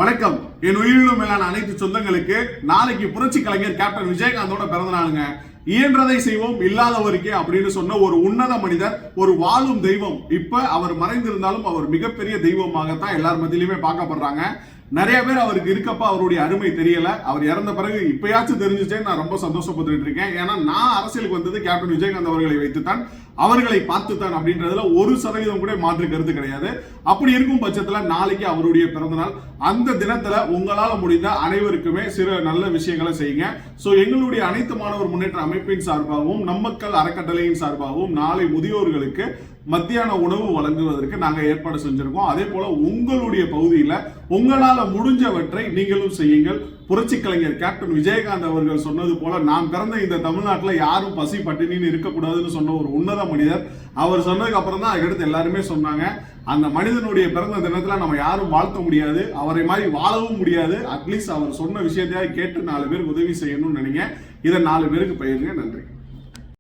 வணக்கம். என் உயிரினும் மேலான அனைத்து சொந்தங்களுக்கு நாளைக்கு புரட்சி கலைஞர் கேப்டன் விஜயகாந்தோட பிறந்த நாளுங்க. இயன்றதை செய்வோம் இல்லாதவருக்கே அப்படின்னு சொன்ன ஒரு உன்னத மனிதர், ஒரு வாழும் தெய்வம். இப்ப அவர் மறைந்திருந்தாலும் அவர் மிகப்பெரிய தெய்வமாகத்தான் எல்லார் மத்தியிலுமே பார்க்கப்படுறாங்க. நிறைய பேர் அவருக்கு இருக்கப்ப அவருடைய அருமை தெரியல. அவர் இறந்த பிறகு இப்பயாச்சும் தெரிஞ்சுச்சேன்னு நான் ரொம்ப சந்தோஷப்பட்டு இருக்கேன். ஏன்னா நான் அரசியலுக்கு வந்தது கேப்டன் விஜயகாந்த் அவர்களை வைத்துத்தான், அவர்களை பார்த்துத்தான் அப்படின்றதுல 1% கூட மாற்று கருத்து கிடையாது. அப்படி இருக்கும் பட்சத்துல நாளைக்கு அவருடைய பிறந்தநாள். அந்த தினத்துல உங்களால முடிந்த அனைவருக்குமே சில நல்ல விஷயங்களை செய்யுங்க. சோ எங்களுடைய அனைத்து மாணவர் முன்னேற்ற அமைப்பின் சார்பாகவும் நம்மக்கள் அறக்கட்டளையின் சார்பாகவும் நாளை முதியோர்களுக்கு மத்தியான உணவு வழங்குவதற்கு நாங்க ஏற்பாடு செஞ்சிருக்கோம். அதே போல உங்களுடைய பகுதியில உங்களால முடிஞ்சவற்றை நீங்களும் செய்யுங்கள். புரட்சி கலைஞர் கேப்டன் விஜயகாந்த் அவர்கள் சொன்னது போல, நாம் பிறந்த இந்த தமிழ்நாட்டில் யாரும் பசி பட்டினின்னு இருக்கக்கூடாதுன்னு சொன்ன ஒரு உன்னத மனிதர். அவர் சொன்னதுக்கு அப்புறம் தான் அதுக்கடுத்து எல்லாருமே சொன்னாங்க. அந்த மனிதனுடைய பிறந்த தினத்துல நம்ம யாரும் வாழ்த்த முடியாது, அவரை மாதிரி வாழவும் முடியாது. அட்லீஸ்ட் அவர் சொன்ன விஷயத்தையாவது கேட்டு 4 பேருக்கு உதவி செய்யணும்னு நினைங்க. இதை 4 பேருக்கு பகிருங்க. நன்றி.